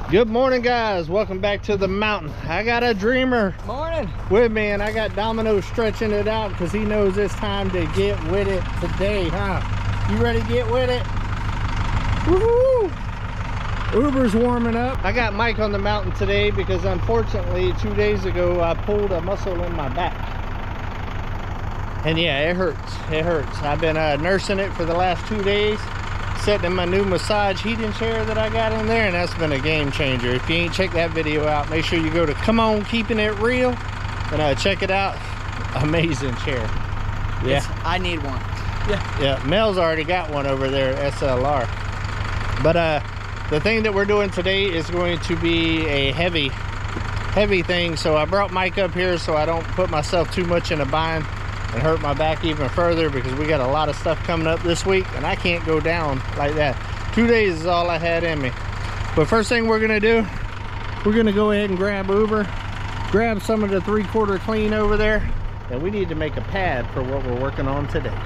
Good morning, guys. Welcome back to the mountain. I got a dreamer Morning with me, and I got Domino stretching it out because he knows it's time to get with it today, huh? You ready to get with it? Woohoo! Uber's warming up. I got Mike on the mountain today because unfortunately 2 days ago I pulled a muscle in my back. And yeah, it hurts. It hurts. I've been nursing it for the last 2 days, sitting in my new massage heating chair that I got in there, and that's been a game changer. If you ain't checked that video out, make sure you go to Come On Keeping It Real and check it out. Amazing chair. Yeah, I need one. Yeah, Mel's already got one over there at SLR. But the thing that we're doing today is going to be a heavy thing. So I brought Mike up here so I don't put myself too much in a bind and hurt my back even further, because we got a lot of stuff coming up this week and I can't go down like that. 2 days is all I had in me. But first thing we're gonna do, we're gonna go ahead and grab Uber, grab some of the 3/4 clean over there, and we need to make a pad for what we're working on today.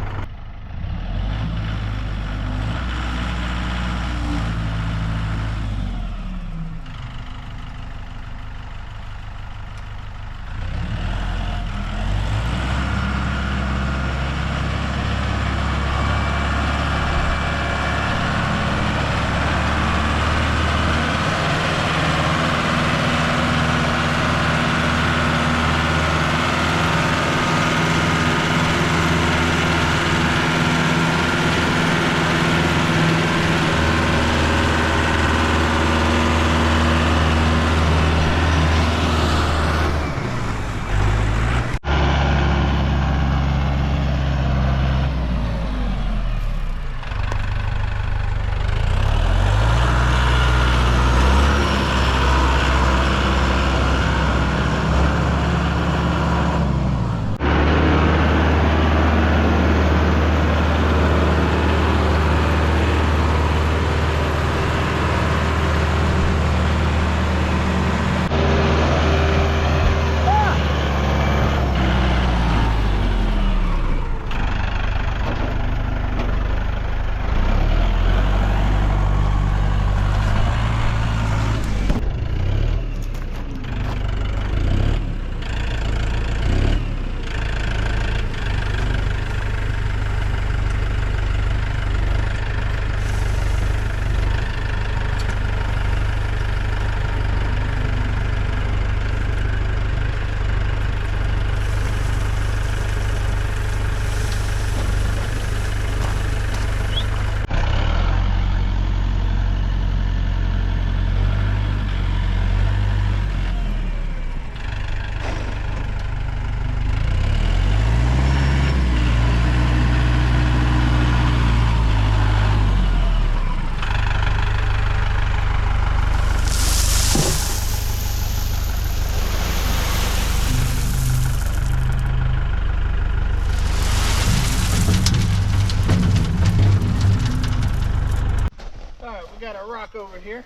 Got a rock over here.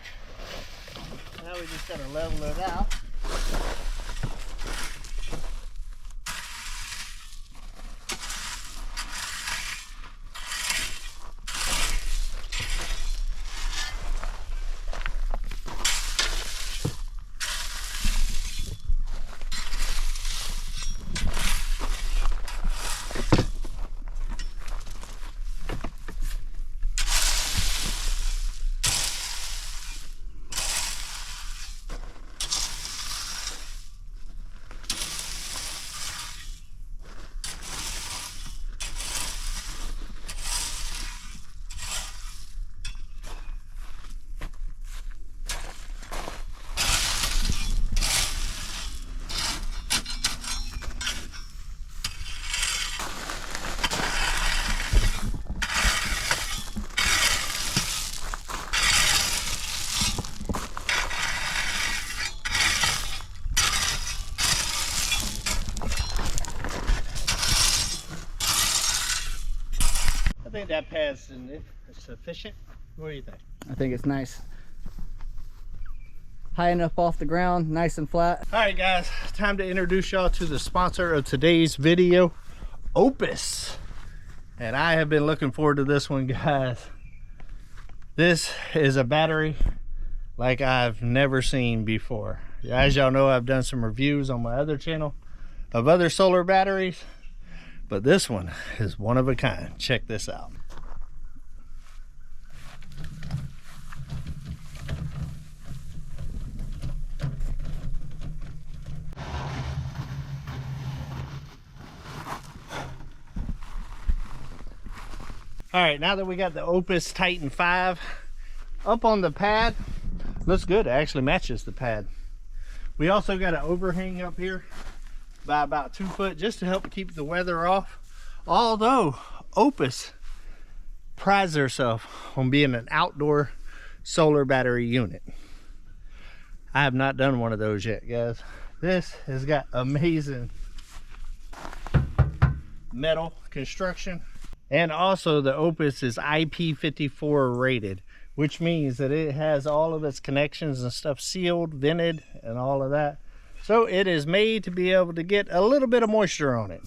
Now we just gotta level it out. I think that pad's sufficient. What do you think? I think it's nice. High enough off the ground, nice and flat. All right, guys, time to introduce y'all to the sponsor of today's video, OUPES. And I have been looking forward to this one, guys. This is a battery like I've never seen before. As y'all know, I've done some reviews on my other channel of other solar batteries, but this one is one of a kind. Check this out. All right, now that we got the OUPES Titan 5 up on the pad, looks good. It actually matches the pad. We also got an overhang up here by about 2 foot just to help keep the weather off. Although OUPES prides herself on being an outdoor solar battery unit. I have not done one of those yet, guys. This has got amazing metal construction. And also the OUPES is IP54 rated, which means that it has all of its connections and stuff sealed, vented, and all of that. So it is made to be able to get a little bit of moisture on it.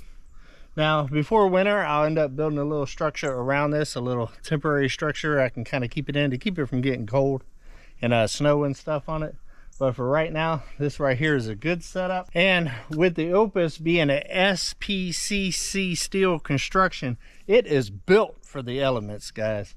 Now, before winter, I'll end up building a little structure around this, a little temporary structure I can kind of keep it in to keep it from getting cold and snow and stuff on it. But for right now, this right here is a good setup. And with the OUPES being an SPCC steel construction, it is built for the elements, guys.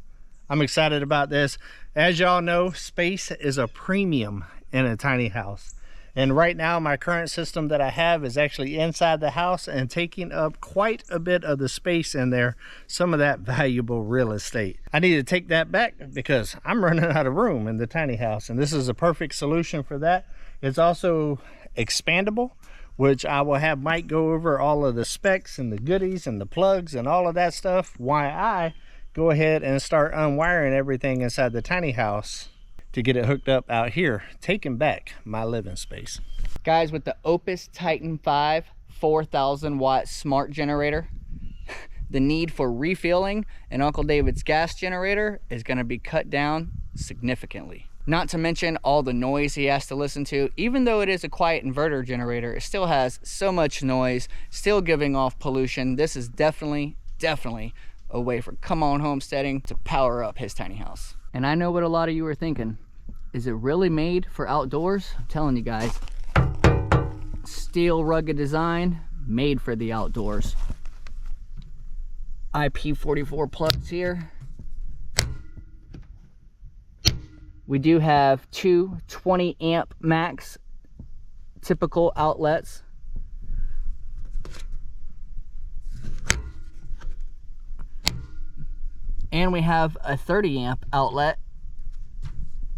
I'm excited about this. As y'all know, space is a premium in a tiny house. And right now, my current system that I have is actually inside the house and taking up quite a bit of the space in there, some of that valuable real estate. I need to take that back because I'm running out of room in the tiny house, and this is a perfect solution for that. It's also expandable, which I will have Mike go over all of the specs and the goodies and the plugs and all of that stuff while I go ahead and start unwiring everything inside the tiny house to get it hooked up out here, taking back my living space. Guys, with the OUPES Titan 5 4,000 watt smart generator, the need for refueling an Uncle David's gas generator is going to be cut down significantly. Not to mention all the noise he has to listen to. Even though it is a quiet inverter generator, it still has so much noise, still giving off pollution. This is definitely a way for Come On Homesteading to power up his tiny house. And I know what a lot of you are thinking. Is it really made for outdoors? I'm telling you guys. Steel rugged design, made for the outdoors. IP44 plugs here. We do have two 20 amp max typical outlets. And we have a 30 amp outlet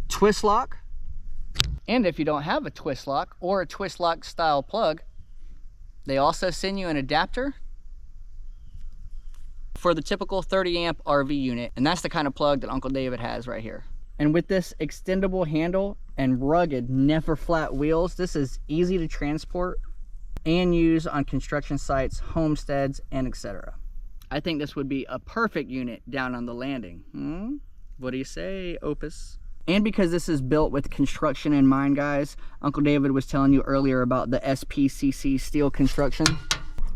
twist lock. And if you don't have a twist lock or a twist lock style plug, they also send you an adapter for the typical 30 amp RV unit. And that's the kind of plug that Uncle David has right here. And with this extendable handle and rugged, never flat wheels, this is easy to transport and use on construction sites, homesteads, and etc. I think this would be a perfect unit down on the landing. What do you say, OUPES? And because this is built with construction in mind, guys, Uncle David was telling you earlier about the SPCC steel construction.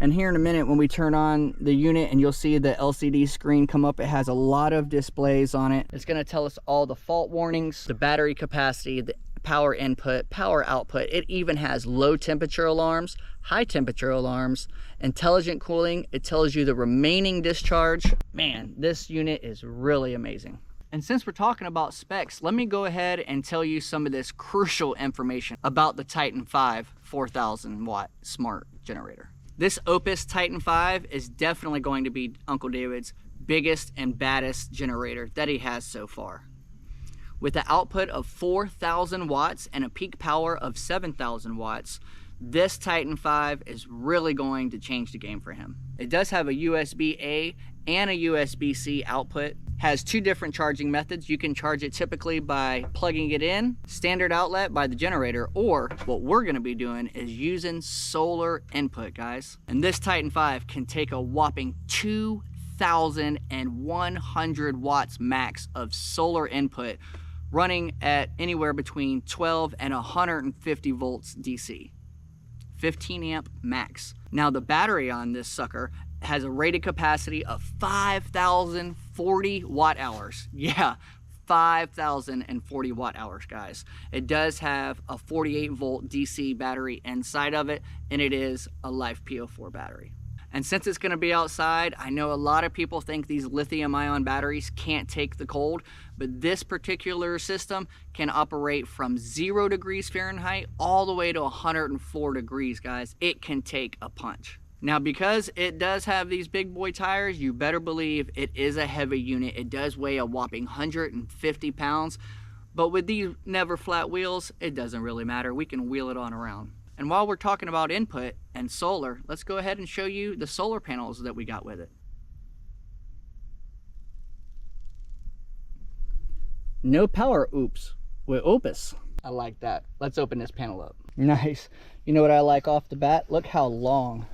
And here in a minute, when we turn on the unit and you'll see the LCD screen come up, it has a lot of displays on it. It's gonna tell us all the fault warnings, the battery capacity, the power input, power output. It even has low temperature alarms, high temperature alarms, intelligent cooling. It tells you the remaining discharge. Man, this unit is really amazing. And since we're talking about specs, let me go ahead and tell you some of this crucial information about the Titan 5 4,000 watt smart generator. This OUPES Titan 5 is definitely going to be Uncle David's biggest and baddest generator that he has so far. With an output of 4,000 watts and a peak power of 7,000 watts, this Titan 5 is really going to change the game for him. It does have a USB-A and a USB-C output, has two different charging methods. You can charge it typically by plugging it in, standard outlet by the generator, or what we're gonna be doing is using solar input, guys. And this Titan 5 can take a whopping 2,100 watts max of solar input, running at anywhere between 12 and 150 volts DC. 15 amp max. Now the battery on this sucker has a rated capacity of 5,040 watt hours. Yeah, 5,040 watt hours, guys. It does have a 48 volt DC battery inside of it, and it is a Life PO4 battery. And since it's going to be outside, I know a lot of people think these lithium ion batteries can't take the cold, but this particular system can operate from 0 degrees Fahrenheit all the way to 104 degrees, guys. It can take a punch. Now, because it does have these big boy tires, you better believe it is a heavy unit. It does weigh a whopping 150 pounds, but with these never flat wheels, it doesn't really matter. We can wheel it on around. And while we're talking about input and solar, let's go ahead and show you the solar panels that we got with it. No power OUPES with OUPES. I like that. Let's open this panel up. Nice. You know what I like off the bat? Look how long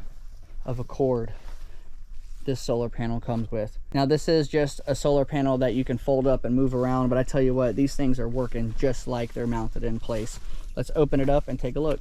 of a cord this solar panel comes with. Now, this is just a solar panel that you can fold up and move around, but I tell you what, these things are working just like they're mounted in place. Let's open it up and take a look.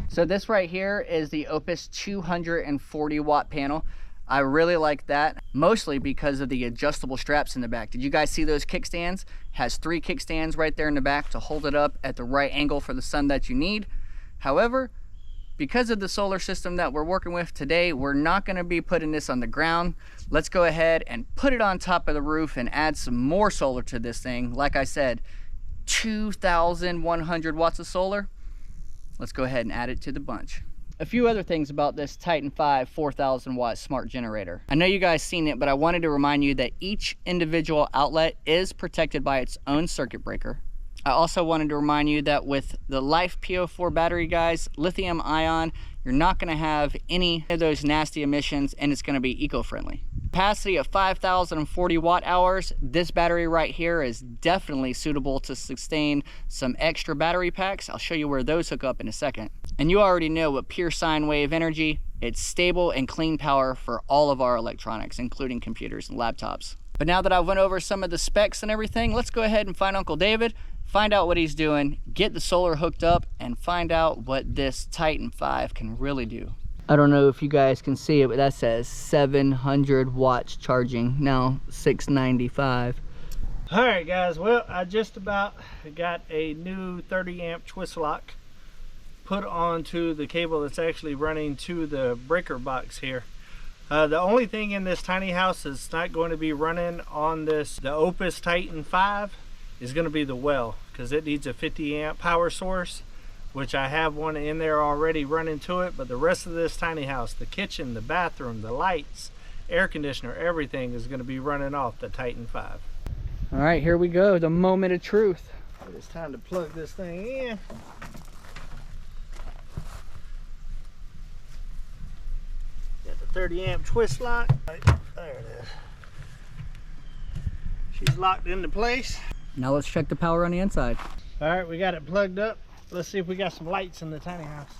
So this right here is the OUPES 240 watt panel. I really like that, mostly because of the adjustable straps in the back. Did you guys see those kickstands? Has 3 kickstands right there in the back to hold it up at the right angle for the sun that you need. However, because of the solar system that we're working with today, we're not going to be putting this on the ground. Let's go ahead and put it on top of the roof and add some more solar to this thing. Like I said, 2,100 watts of solar. Let's go ahead and add it to the bunch. A few other things about this Titan 5 4,000 watt smart generator. I know you guys seen it, but I wanted to remind you that each individual outlet is protected by its own circuit breaker. I also wanted to remind you that with the Life PO4 battery, guys, lithium ion, you're not going to have any of those nasty emissions, and it's going to be eco-friendly. Capacity of 5,040 watt hours. This battery right here is definitely suitable to sustain some extra battery packs. I'll show you where those hook up in a second. And you already know with pure sine wave energy, it's stable and clean power for all of our electronics, including computers and laptops. But now that I've went over some of the specs and everything, let's go ahead and find Uncle David, find out what he's doing, get the solar hooked up, and find out what this Titan 5 can really do. I don't know if you guys can see it, but that says 700 watts charging. Now 695. All right, guys. Well, I just about got a new 30 amp twist lock put onto the cable that's actually running to the breaker box here. The only thing in this tiny house that's not going to be running on the OUPES Titan 5 is going to be the well, because it needs a 50 amp power source, which I have one in there already running to it. But the rest of this tiny house, the kitchen, the bathroom, the lights, air conditioner, everything is going to be running off the Titan 5. All right, here we go, the moment of truth. It's time to plug this thing in. Got the 30 amp twist lock. There it is. She's locked into place. Now let's check the power on the inside. All right, we got it plugged up. Let's see if we got some lights in the tiny house.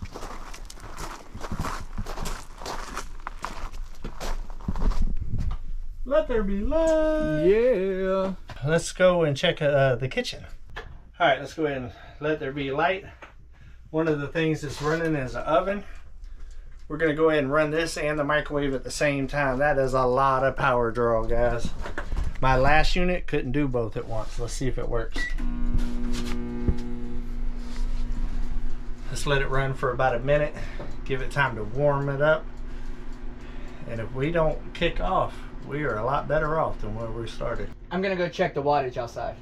Let there be light. Yeah. Let's go and check the kitchen. All right, let's go ahead and let there be light. One of the things that's running is an oven. We're gonna go ahead and run this and the microwave at the same time. That is a lot of power draw, guys. My last unit couldn't do both at once. Let's see if it works. Let's let it run for about a minute, give it time to warm it up. And if we don't kick off, we are a lot better off than where we started. I'm gonna go check the wattage outside.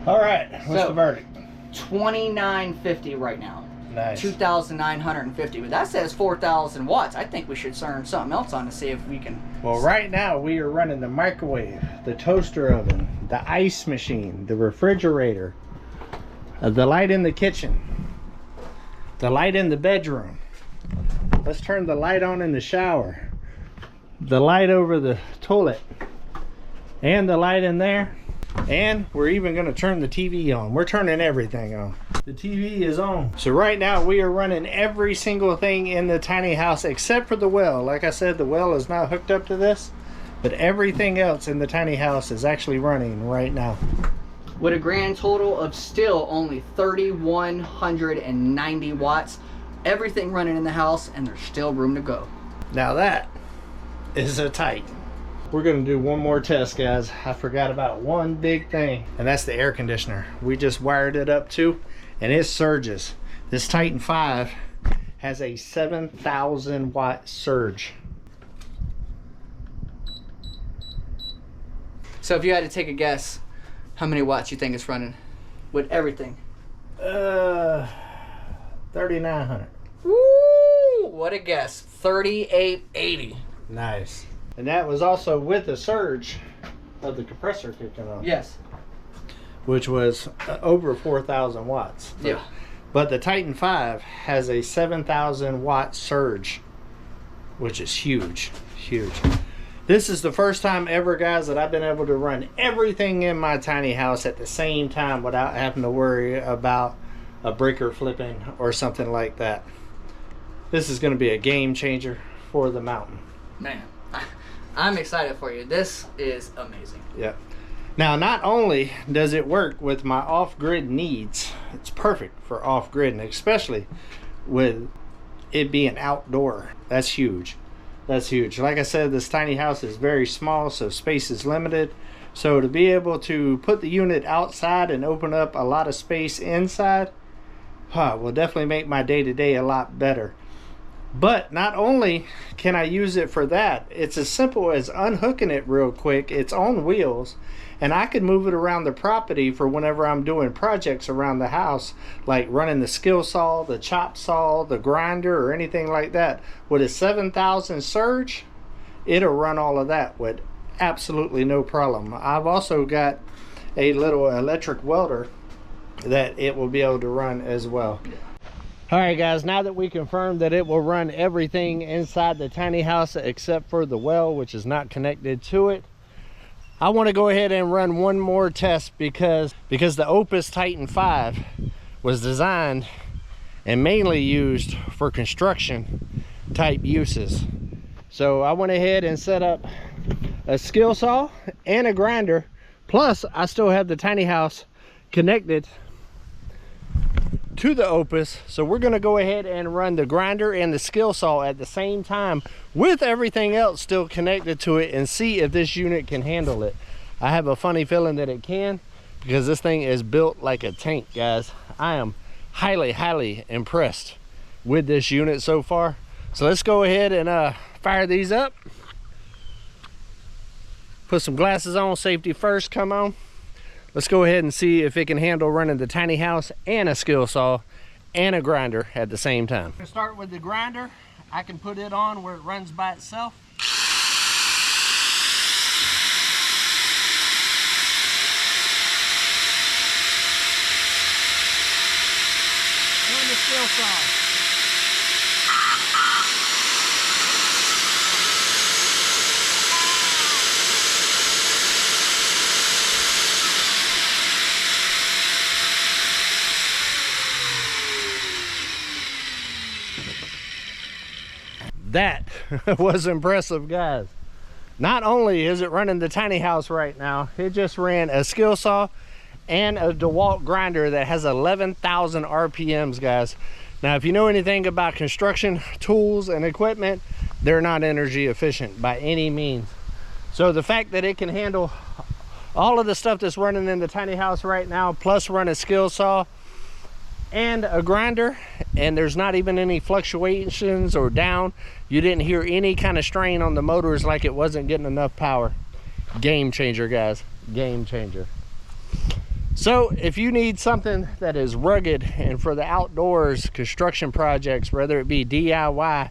All right, what's the verdict? 2950 right now. Nice. 2,950, but that says 4,000 watts. I think we should turn something else on to see if we can. Well, right now we are running the microwave, the toaster oven, the ice machine, the refrigerator, the light in the kitchen, the light in the bedroom. Let's turn the light on in the shower. the light over the toilet and the light in there. And we're even going to turn the TV on. We're turning everything on. The TV is on. So right now we are running every single thing in the tiny house except for the well. Like I said, the well is not hooked up to this, but everything else in the tiny house is actually running right now. With a grand total of still only 3,190 watts. Everything running in the house, and there's still room to go. Now that is a Titan. We're gonna do one more test, guys. I forgot about one big thing, and that's the air conditioner. We just wired it up too, and it surges. This Titan 5 has a 7,000 watt surge. So if you had to take a guess, how many watts you think it's running with everything? 3,900. Woo! What a guess. 3,880. Nice. And that was also with the surge of the compressor kicking on. Yes. Which was over 4,000 watts. Yeah. But the Titan 5 has a 7,000 watt surge, which is huge. Huge. This is the first time ever, guys, that I've been able to run everything in my tiny house at the same time without having to worry about a breaker flipping or something like that. This is going to be a game changer for the mountain. Man, I'm excited for you. This is amazing. Yep. Now, not only does it work with my off-grid needs, it's perfect for off-grid, and especially with it being outdoor. That's huge. That's huge. Like I said, this tiny house is very small, so space is limited. So to be able to put the unit outside and open up a lot of space inside will definitely make my day-to-day a lot better. But not only can I use it for that, it's as simple as unhooking it real quick. It's on wheels, and I can move it around the property for whenever I'm doing projects around the house, like running the skill saw, the chop saw, the grinder, or anything like that. With a 7,000 surge, it'll run all of that with absolutely no problem. I've also got a little electric welder that it will be able to run as well. All right, guys, now that we confirmed that it will run everything inside the tiny house except for the well, which is not connected to it, I want to go ahead and run one more test because the OUPES Titan 5 was designed and mainly used for construction type uses. So I went ahead and set up a skill saw and a grinder, plus I still have the tiny house connected to the OUPES. So we're going to go ahead and run the grinder and the skill saw at the same time with everything else still connected to it and see if this unit can handle it. I have a funny feeling that it can, because this thing is built like a tank, guys. I am highly impressed with this unit so far. So let's go ahead and fire these up. Put some glasses on, safety first, come on. Let's go ahead and see if it can handle running the tiny house and a skill saw and a grinder at the same time. To start with the grinder, I can put it on where it runs by itself. And the skill saw. That was impressive, guys. Not only is it running the tiny house right now, it just ran a skill saw and a DeWalt grinder that has 11,000 RPMs, guys. Now, if you know anything about construction tools and equipment, they're not energy efficient by any means. So the fact that it can handle all of the stuff that's running in the tiny house right now, plus run a skill saw and a grinder, and there's not even any fluctuations or down, you didn't hear any kind of strain on the motors like it wasn't getting enough power. Game changer, guys, game changer. So if you need something that is rugged and for the outdoors construction projects, whether it be DIY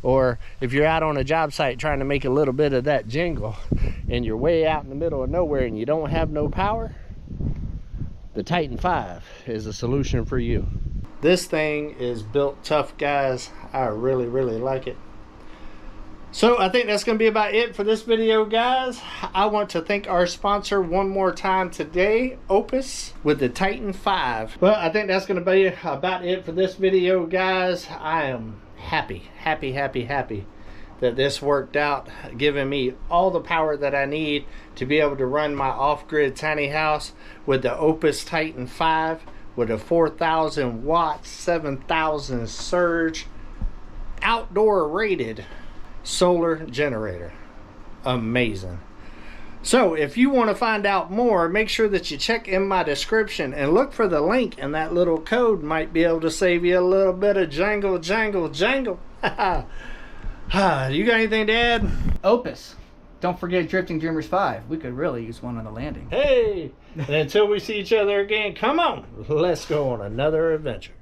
or if you're out on a job site trying to make a little bit of that jingle and you're way out in the middle of nowhere and you don't have no power, the Titan 5 is a solution for you. This thing is built tough, guys. I really like it. So I think that's going to be about it for this video, guys. I want to thank our sponsor one more time today, OUPES, with the Titan 5. Well, I think that's going to be about it for this video, guys. I am happy that this worked out, giving me all the power that I need to be able to run my off-grid tiny house with the OUPES Titan 5 with a 4,000 watt, 7,000 surge, outdoor rated solar generator. Amazing. So if you want to find out more, make sure that you check in my description and look for the link, and that little code might be able to save you a little bit of jangle. You got anything to add? OUPES. Don't forget Drifting Dreamers 5. We could really use one on the landing. Hey, and until we see each other again, come on, let's go on another adventure.